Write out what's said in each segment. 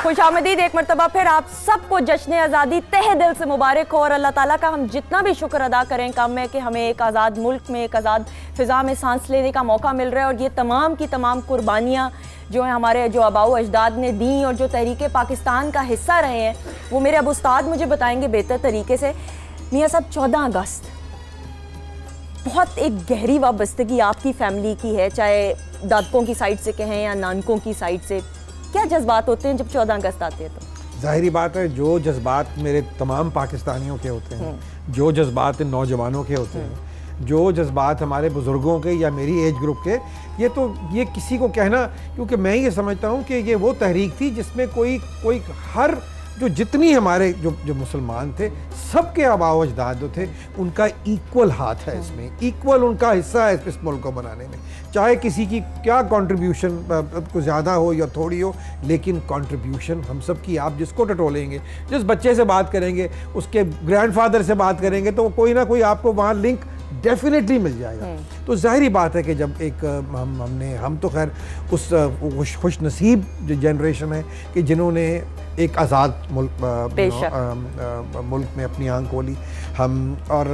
खुशामदीद एक मरतबा फिर आप सबको जश्न आज़ादी तहे दिल से मुबारक हो। और अल्लाह ताला का हम जितना भी शुक्र अदा करें कम है कि हमें एक आज़ाद मुल्क में, एक आज़ाद फ़िज़ा में सांस लेने का मौका मिल रहा है। और ये तमाम की तमाम कुर्बानियाँ जो हैं हमारे जो आबाओ अजदाद ने दी और जो तहरीक पाकिस्तान का हिस्सा रहे हैं, वो मेरे अब उस्ताद मुझे बताएंगे बेहतर तरीके से। मियाँ साहब, 14 अगस्त बहुत एक गहरी वाबस्तगी आपकी फ़ैमिली की है, चाहे दादकों की साइड से कहें या नानकों की साइड से। क्या जज्बात होते हैं जब 14 अगस्त आते हैं? तो जाहिर बात है, जो जज्बात मेरे तमाम पाकिस्तानियों के होते हैं, जो जज्बात नौजवानों के होते हैं, जो जज्बात हमारे बुज़ुर्गों के या मेरी एज ग्रुप के, ये किसी को कहना, क्योंकि मैं ये समझता हूँ कि ये वो तहरीक थी जिसमें कोई हर जो जितनी हमारे जो मुसलमान थे, सबके आबाओ अजदाद जो थे, उनका इक्वल हाथ है इसमें, इक्वल उनका हिस्सा है इस मुल्क को बनाने में। चाहे किसी की क्या कंट्रीब्यूशन को ज़्यादा हो या थोड़ी हो, लेकिन कंट्रीब्यूशन हम सब की। आप जिसको टटोलेंगे, जिस बच्चे से बात करेंगे, उसके ग्रैंडफादर से बात करेंगे, तो कोई ना कोई आपको वहाँ लिंक डेफिनेटली मिल जाएगा। तो जाहिर बात है कि जब एक हम तो खैर उस खुश नसीब जो जनरेशन है कि जिन्होंने एक आज़ाद मुल्क में अपनी आंख खोली। हम और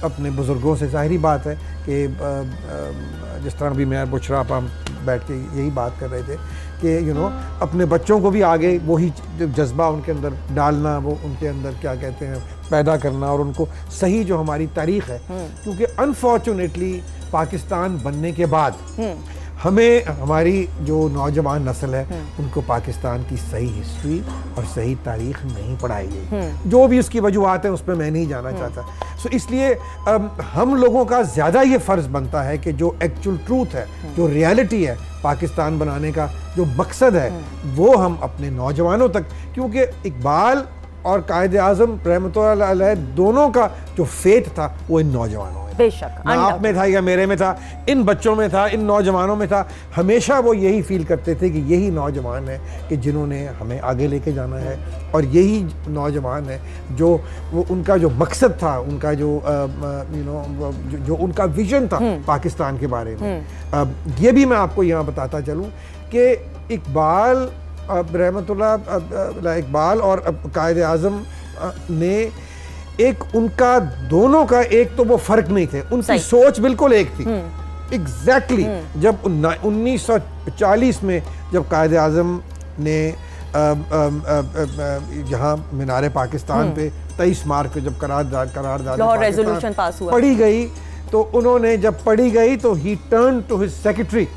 अपने बुज़ुर्गों से जाहिर बात है कि जिस तरह भी मैं बुशरा पर हम बैठ के यही बात कर रहे थे कि अपने बच्चों को भी आगे वही जज्बा उनके अंदर डालना, वो उनके अंदर क्या कहते हैं पैदा करना, और उनको सही जो हमारी तारीख़ है, क्योंकि अनफॉर्चुनेटली पाकिस्तान बनने के बाद हमें हमारी जो नौजवान नस्ल है उनको पाकिस्तान की सही हिस्ट्री और सही तारीख नहीं पढ़ाई गई। जो भी उसकी वजूहत है उस पर मैं नहीं जाना चाहता। सो इसलिए हम लोगों का ज़्यादा ये फ़र्ज़ बनता है कि जो एक्चुअल ट्रूथ है, जो रियलिटी है पाकिस्तान बनाने का जो मकसद है, वो हम अपने नौजवानों तक, क्योंकि इकबाल और कायद आज़म रहमतुल्लाह अलैह दोनों का जो फेथ था वो इन नौजवानों में, बेशक आप में था या मेरे में था, इन बच्चों में था, इन नौजवानों में था। हमेशा वो यही फील करते थे कि यही नौजवान है कि जिन्होंने हमें आगे लेके जाना है, और यही नौजवान है जो वो उनका जो मकसद था, उनका जो जो उनका विजन था पाकिस्तान के बारे में। ये भी मैं आपको यहाँ बताता चलूँ कि इकबाल रहमतुल्लाह इकबाल और कायद आज़म ने एक उनका दोनों का एक तो वो फ़र्क नहीं थे, उनकी सोच बिल्कुल एक थी एग्जैक्टली। जब 1940 में जब कायद आज़म ने यहाँ मीनार पाकिस्तान पे 23 मार्च को जब करारदाद रेजोल्यूशन पास हुआ, पढ़ी गई, तो उन्होंने जब पढ़ी गई तो ही turn to his secretary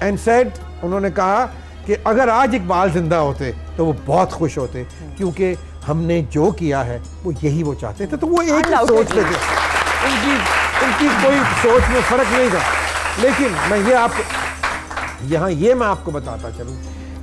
and said, उन्होंने कहा कि अगर आज इकबाल जिंदा होते तो वो बहुत खुश होते, क्योंकि हमने जो किया है वो यही वो चाहते थे। तो वो एक ही सोच थे, उनकी कोई सोच में फ़र्क नहीं था। लेकिन मैं मैं आपको बताता चलूँ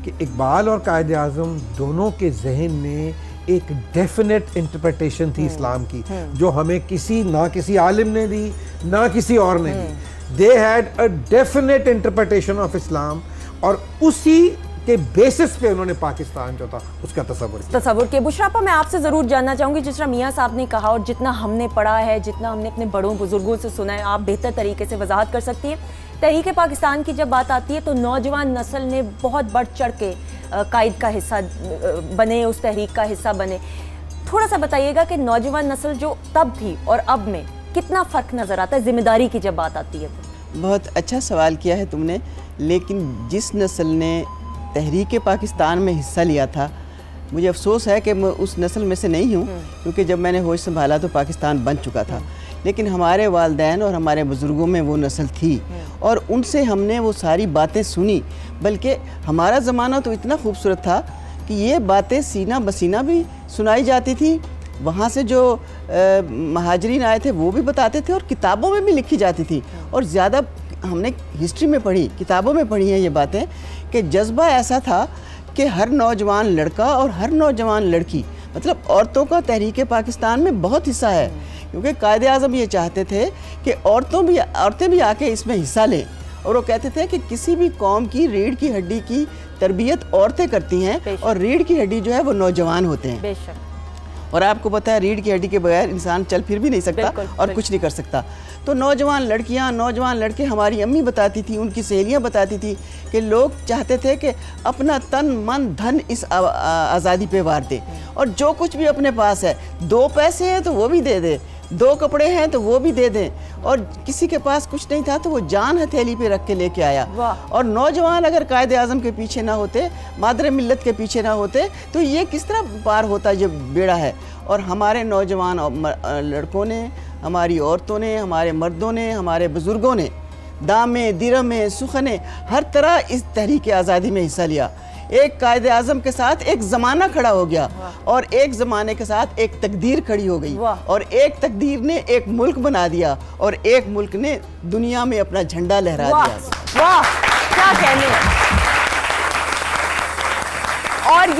कि इकबाल और कायद आज़म दोनों के जहन में एक डेफिनेट इंटरप्रिटेशन थी इस्लाम की, जो हमें किसी आलिम ने दी, ना किसी और ने दी। They had a definite interpretation of Islam, और उसी के बेसिस पे उन्होंने पाकिस्तान जो था उसका तसव्वुर किया। बुशरा, मैं आपसे ज़रूर जानना चाहूँगी, जिस तरह मियाँ साहब ने कहा और जितना हमने पढ़ा है, जितना हमने अपने बड़ों बुजुर्गों से सुना है, आप बेहतर तरीके से वजाहत कर सकती हैं। तहरीक पाकिस्तान की जब बात आती है तो नौजवान नस्ल ने बहुत बढ़ चढ़ के कायद का हिस्सा बने, उस तहरीक का हिस्सा बने। थोड़ा सा बताइएगा कि नौजवान नस्ल जो तब थी और अब में कितना फ़र्क नज़र आता है जिम्मेदारी की जब बात आती है? बहुत अच्छा सवाल किया है तुमने, लेकिन जिस नस्ल ने तहरीक पाकिस्तान में हिस्सा लिया था, मुझे अफसोस है कि मैं उस नस्ल में से नहीं हूँ, क्योंकि जब मैंने होश संभाला तो पाकिस्तान बन चुका था। लेकिन हमारे वालिदैन और हमारे बुज़ुर्गों में वो नस्ल थी, और उनसे हमने वो सारी बातें सुनी। बल्कि हमारा ज़माना तो इतना खूबसूरत था कि ये बातें सीना बसीना भी सुनाई जाती थी। वहाँ से जो महाजरीन आए थे वो भी बताते थे, और किताबों में भी लिखी जाती थी। और ज़्यादा हमने हिस्ट्री में पढ़ी, किताबों में पढ़ी हैं ये बातें, कि जज्बा ऐसा था कि हर नौजवान लड़का और हर नौजवान लड़की, मतलब औरतों का तहरीक पाकिस्तान में बहुत हिस्सा है, क्योंकि कायद आज़म ये चाहते थे कि औरतें भी आके इसमें हिस्सा लें। और वो कहते थे कि किसी भी कौम की रीढ़ की हड्डी की तरबियत औरतें करती हैं, और रीढ़ की हड्डी जो है वो नौजवान होते हैं। और आपको पता है रीढ़ की हड्डी के बगैर इंसान चल फिर भी नहीं सकता और कुछ नहीं कर सकता। तो नौजवान लड़कियां, नौजवान लड़के, हमारी अम्मी बताती थी, उनकी सहेलियां बताती थी कि लोग चाहते थे कि अपना तन मन धन इस आज़ादी पे वार दे, और जो कुछ भी अपने पास है, 2 पैसे हैं तो वो भी दे दे, 2 कपड़े हैं तो वो भी दे दें, और किसी के पास कुछ नहीं था तो वो जान हथेली पे रख के लेके आया। और नौजवान अगर कायदे आज़म के पीछे ना होते, मादर मिल्लत के पीछे ना होते, तो ये किस तरह पार होता जो बेड़ा है। और हमारे नौजवान लड़कों ने, हमारी औरतों ने, हमारे मर्दों ने, हमारे बुज़ुर्गों ने दामे, दिरमे, सुखने हर तरह इस तहरीक आज़ादी में हिस्सा लिया। एक कायदे आज़म के साथ एक ज़माना खड़ा हो गया, और एक ज़माने के साथ एक तकदीर खड़ी हो गई, और एक तकदीर ने एक मुल्क बना दिया, और एक मुल्क ने दुनिया में अपना झंडा लहरा दिया। वाह, क्या कहने। और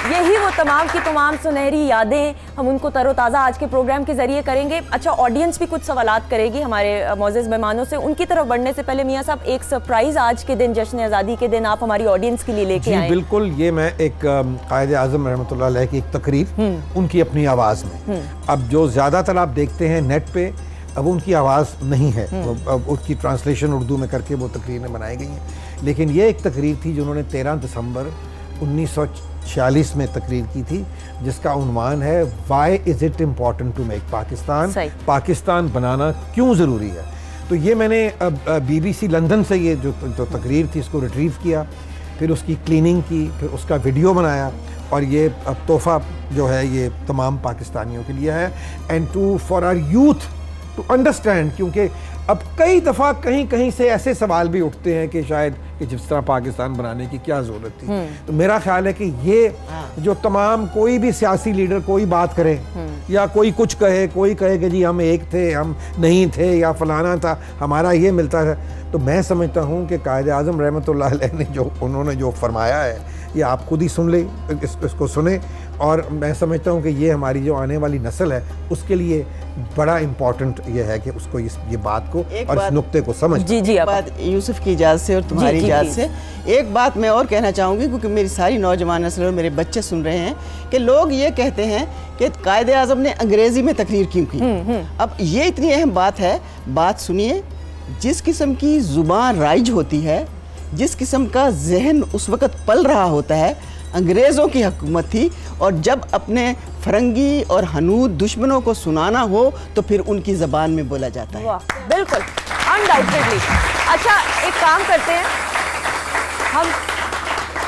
यही वो तमाम की तमाम सुनहरी यादें, हम उनको तरोताज़ा आज के प्रोग्राम के जरिए करेंगे। अच्छा, ऑडियंस भी कुछ सवालात करेगी हमारे मौजूद मेहमानों से। उनकी तरफ बढ़ने से पहले मियाँ साहब, एक सरप्राइज़ आज के दिन, जश्न आज़ादी के दिन, आप हमारी ऑडियंस के लिए लेके आए। बिल्कुल, ये मैं एक कायदे आज़म रहमतुल्लाह अलैह की एक तकरीर उनकी अपनी आवाज़ में, अब जो ज़्यादातर आप देखते हैं नेट पे, अब उनकी आवाज़ नहीं है, अब उसकी ट्रांसलेशन उर्दू में करके वो तकरीरें बनाई गई हैं। लेकिन ये एक तकरीर थी जो उन्होंने 13 दिसंबर 1946 में तकरीर की थी, जिसका उन्वान है why is it important to make Pakistan, Pakistan बनाना क्यों ज़रूरी है। तो ये मैंने BBC लंदन से ये जो तकरीर थी इसको रिट्रीव किया, फिर उसकी क्लीनिंग की, फिर उसका वीडियो बनाया, और ये तोहफ़ा जो है ये तमाम पाकिस्तानियों के लिए है, and to for our youth to understand, क्योंकि अब कई दफ़ा कहीं कहीं से ऐसे सवाल भी उठते हैं कि शायद कि जिस तरह पाकिस्तान बनाने की क्या ज़रूरत थी। तो मेरा ख्याल है कि ये जो तमाम कोई भी सियासी लीडर कोई बात करे या कोई कुछ कहे, कोई कहे कि जी हम एक थे, हम नहीं थे, या फलाना था, हमारा ये मिलता है, तो मैं समझता हूँ कि कायदे आज़म रहमतुल्लाह अलैह ने जो उन्होंने जो फरमाया है, ये आप खुद ही सुन ले, इसको सुने, और मैं समझता हूँ कि ये हमारी जो आने वाली नस्ल है उसके लिए बड़ा इम्पोर्टेंट ये है कि उसको ये बात को और इस नुक्ते को समझ। जी बात यूसुफ की इजाज़त से और तुम्हारी इजाज़त से एक बात मैं और कहना चाहूँगी, क्योंकि मेरी सारी नौजवान नस्ल और मेरे बच्चे सुन रहे हैं कि लोग ये कहते हैं कि कायदे आज़म ने अंग्रेज़ी में तकरीर क्यों की। अब ये इतनी अहम बात है, बात सुनिए। जिस किस्म की ज़ुबान राइज होती है, जिस किस्म का जहन उस वक़्त पल रहा होता है, अंग्रेज़ों की हुकूमत थी, और जब अपने फरंगी और हनूद दुश्मनों को सुनाना हो तो फिर उनकी ज़बान में बोला जाता है। बिल्कुल, अनडाउटेडली। अच्छा, एक काम करते हैं,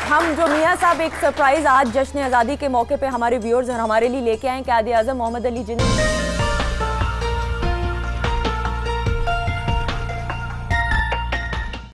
हम जो मियाँ साहब एक सरप्राइज़ आज जश्न आज़ादी के मौके पे हमारे व्यूअर्स और हमारे लिए लेके आए, कायदे आज़म मोहम्मद अली जिन्ना।